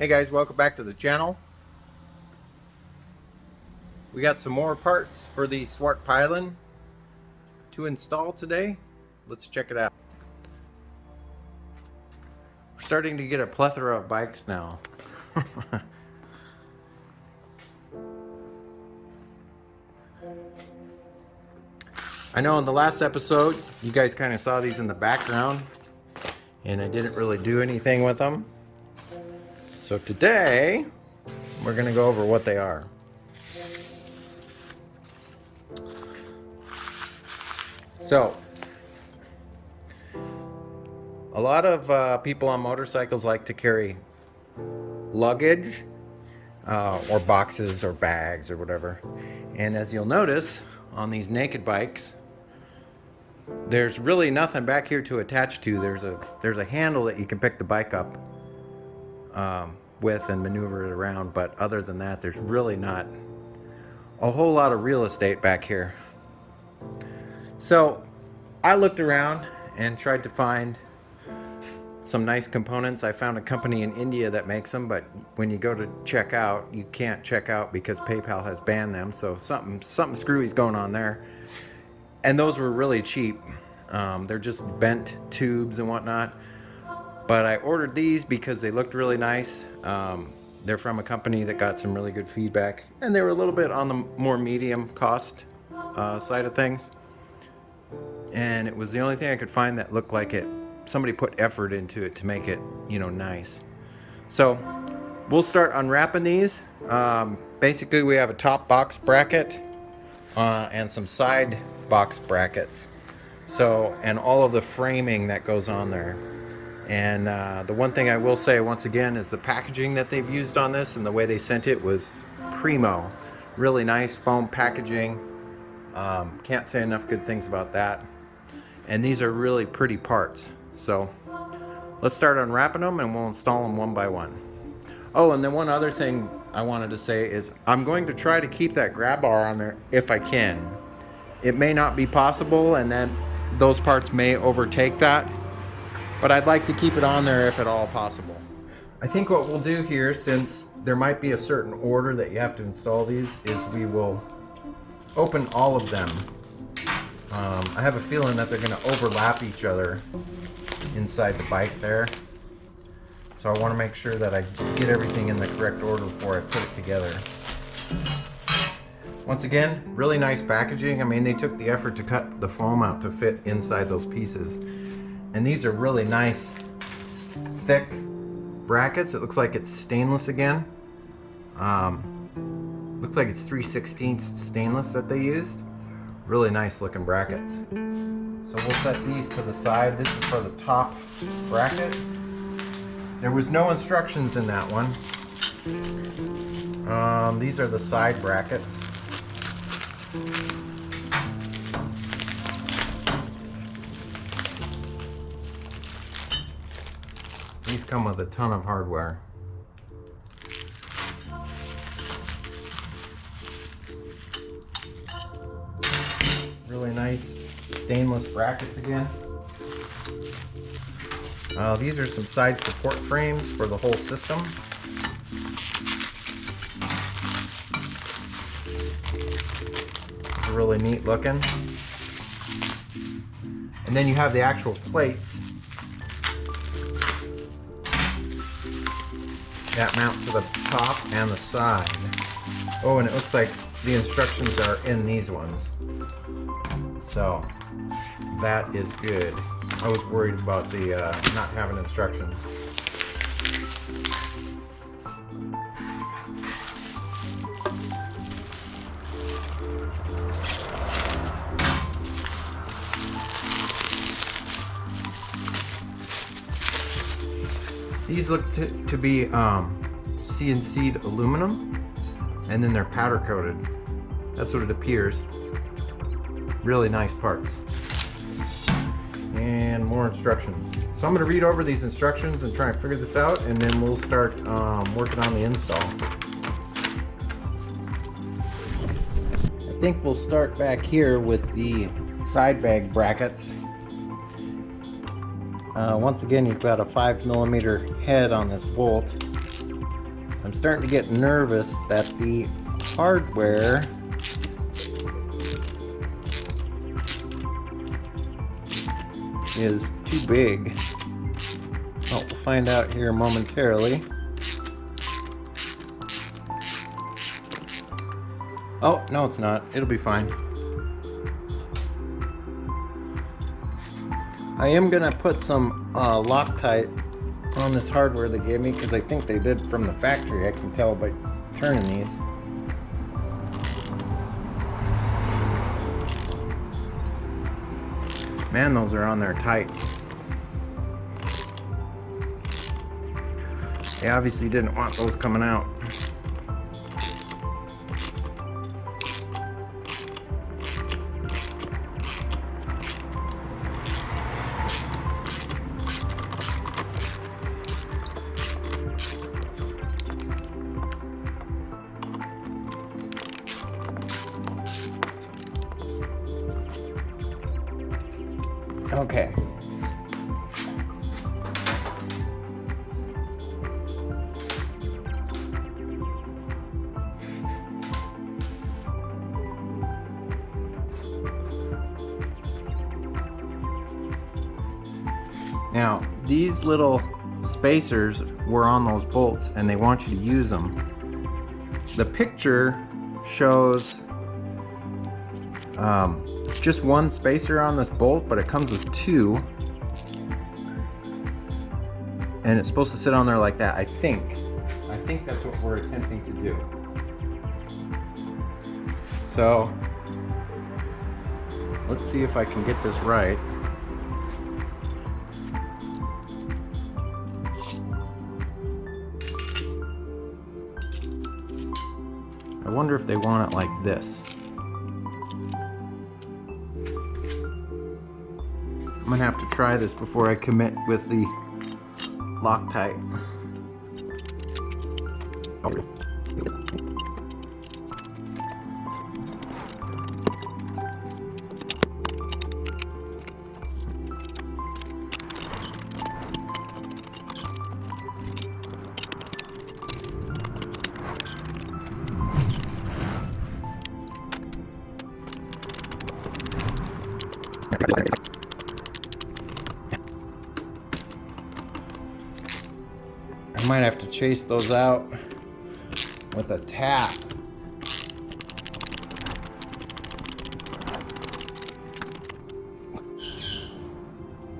Hey guys, welcome back to the channel. We got some more parts for the Swart Pylon to install today. Let's check it out. We're starting to get a plethora of bikes now. I know in the last episode you guys kind of saw these in the background and I didn't really do anything with them. So today we're going to go over what they are. So a lot of people on motorcycles like to carry luggage or boxes or bags or whatever. And as you'll notice on these naked bikes, there's really nothing back here to attach to. There's a handle that you can pick the bike up with and maneuver it around, but other than that there's really not a whole lot of real estate back here. So I looked around and tried to find some nice components. I found a company in India that makes them, but when you go to check out, you can't check out because PayPal has banned them. So something screwy's going on there. And those were really cheap. They're just bent tubes and whatnot. But I ordered these because they looked really nice. They're from a company that got some really good feedback, and they were a little bit on the more medium cost side of things. And it was the only thing I could find that looked like somebody put effort into it to make it, nice. So we'll start unwrapping these. Basically we have a top box bracket and some side box brackets. So, and all of the framing that goes on there. And the one thing I will say once again is the packaging that they've used on this and the way they sent it was primo. Really nice foam packaging. Can't say enough good things about that. And these are really pretty parts. So let's start unwrapping them and we'll install them one by one. Oh, and then one other thing I wanted to say is I'm going to try to keep that grab bar on there if I can. It may not be possible, and then those parts may overtake that, but I'd like to keep it on there if at all possible. I think what we'll do here, since there might be a certain order that you have to install these, is we will open all of them. I have a feeling that they're going to overlap each other inside the bike there. So I want to make sure that I get everything in the correct order before I put it together. Once again, really nice packaging. I mean, they took the effort to cut the foam out to fit inside those pieces. And these are really nice, thick brackets. It looks like it's stainless again. Looks like it's 3/16 stainless that they used. Really nice looking brackets. So we'll set these to the side. This is for the top bracket. There was no instructions in that one. These are the side brackets. These come with a ton of hardware. Really nice stainless brackets again. These are some side support frames for the whole system. They're really neat looking. And then you have the actual plates that mount to the top and the side. Oh, and it looks like the instructions are in these ones. So that is good. I was worried about the not having instructions. These look to be CNC'd aluminum, and then they're powder coated. That's what it appears. Really nice parts. And more instructions. So I'm going to read over these instructions and try and figure this out, and then we'll start working on the install. I think we'll start back here with the side bag brackets. Once again, you've got a 5mm head on this bolt. I'm starting to get nervous that the hardware is too big. Well, we'll find out here momentarily. Oh, no it's not. It'll be fine. I am gonna put some Loctite on this hardware they gave me, because I think they did from the factory. I can tell by turning these. Man, those are on there tight. They obviously didn't want those coming out. Okay. Now, these little spacers were on those bolts and they want you to use them. The picture shows just one spacer on this bolt, but it comes with two. And it's supposed to sit on there like that, I think. I think that's what we're attempting to do. So, let's see if I can get this right. I wonder if they want it like this. I'm gonna have to try this before I commit with the Loctite. I might have to chase those out with a tap.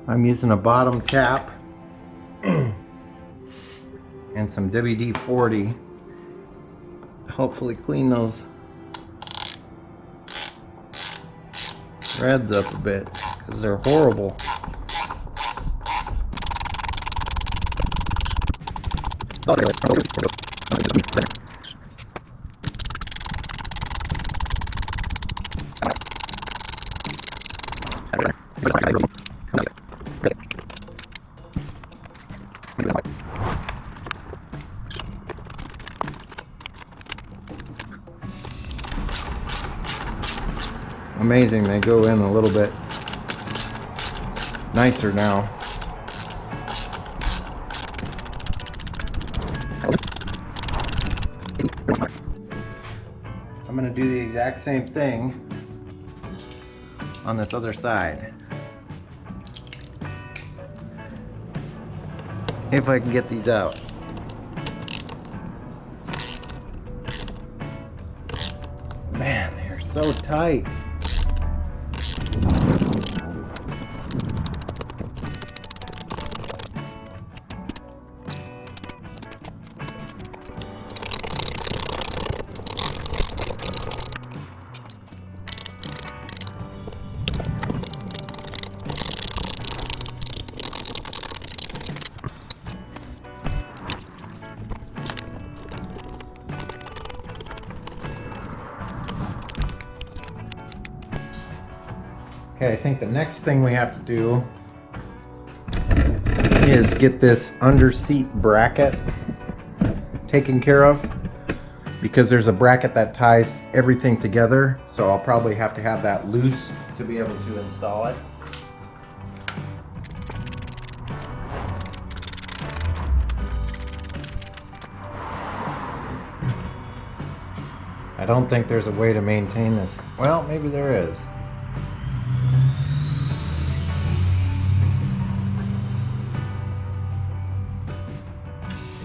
I'm using a bottom tap and some WD-40. Hopefully clean those threads up a bit, because they're horrible. Amazing, they go in a little bit nicer now. I'm going to do the exact same thing on this other side. If I can get these out. Man, they're so tight. Okay, I think the next thing we have to do is get this under seat bracket taken care of, because there's a bracket that ties everything together, so I'll probably have to have that loose to be able to install it. I don't think there's a way to maintain this. Well, maybe there is.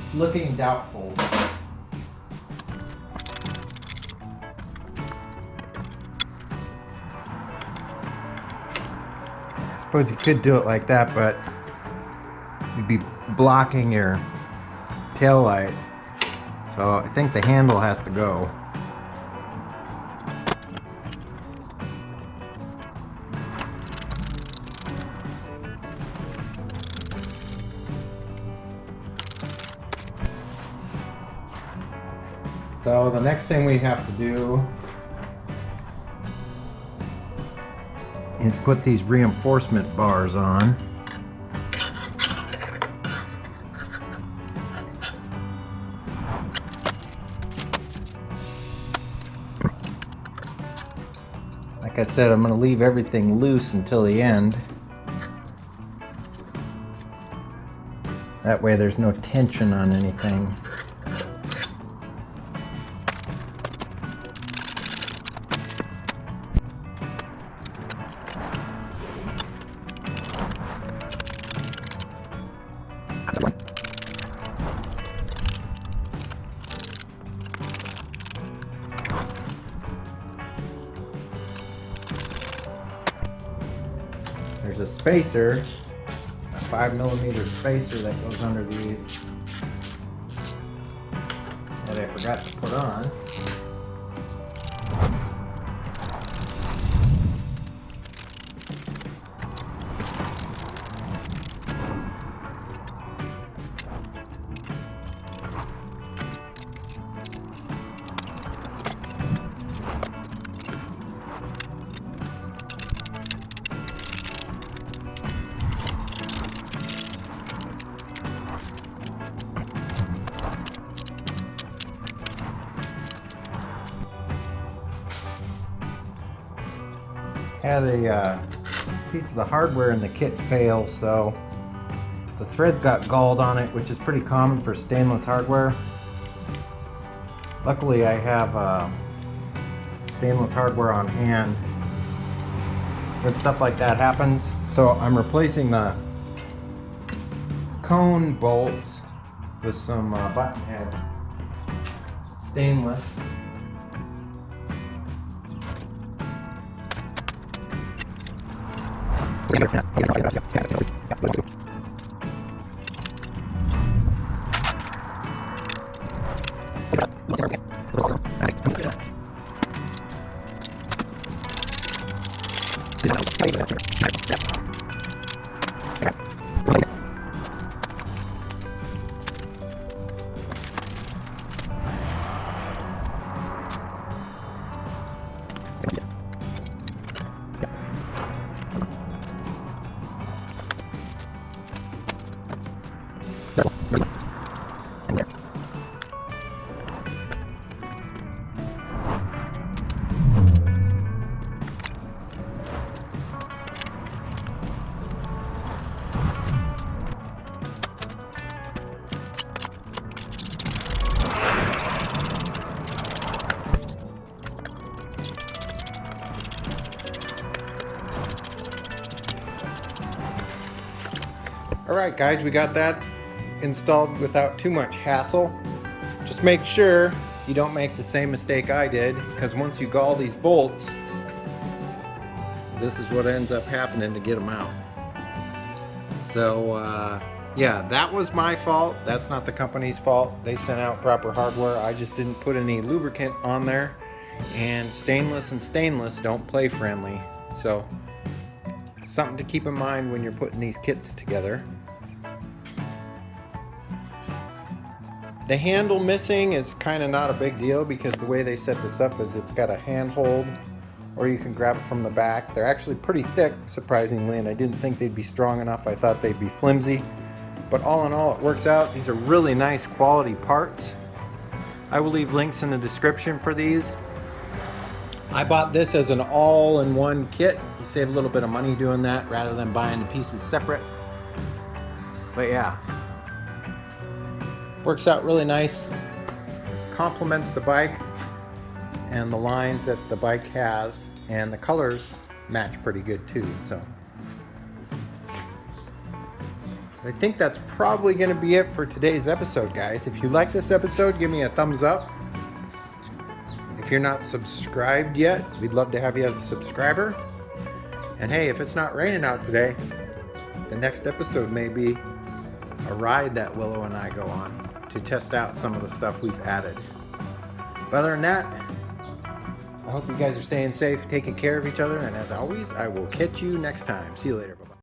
It's looking doubtful. I suppose you could do it like that, but you'd be blocking your tail light. So I think the handle has to go. So the next thing we have to do is put these reinforcement bars on. Like I said, I'm going to leave everything loose until the end. That way there's no tension on anything. There's a spacer, a 5mm spacer that goes under these that I forgot to put on. Had a piece of the hardware in the kit fail, so the threads got galled on it, which is pretty common for stainless hardware. Luckily I have stainless hardware on hand when stuff like that happens. So I'm replacing the cone bolts with some button head stainless. Alright guys, we got that installed without too much hassle. Just make sure you don't make the same mistake I did, because once you gall these bolts, this is what ends up happening to get them out. So yeah, that was my fault. That's not the company's fault. They sent out proper hardware. I just didn't put any lubricant on there. And stainless and stainless don't play friendly. So something to keep in mind when you're putting these kits together. The handle missing is kind of not a big deal, because the way they set this up is it's got a handhold, or you can grab it from the back. They're actually pretty thick, surprisingly, and I didn't think they'd be strong enough. I thought they'd be flimsy. But all in all, it works out. These are really nice quality parts. I will leave links in the description for these. I bought this as an all-in-one kit. You save a little bit of money doing that rather than buying the pieces separate. But yeah, works out really nice. Complements the bike. and the lines that the bike has, and the colors match pretty good too. So I think that's probably going to be it for today's episode, guys. If you like this episode, give me a thumbs up. If you're not subscribed yet, we'd love to have you as a subscriber. And hey, if it's not raining out today, the next episode may be a ride that Willow and I go on to test out some of the stuff we've added. But other than that, I hope you guys are staying safe, taking care of each other, and as always, I will catch you next time. See you later.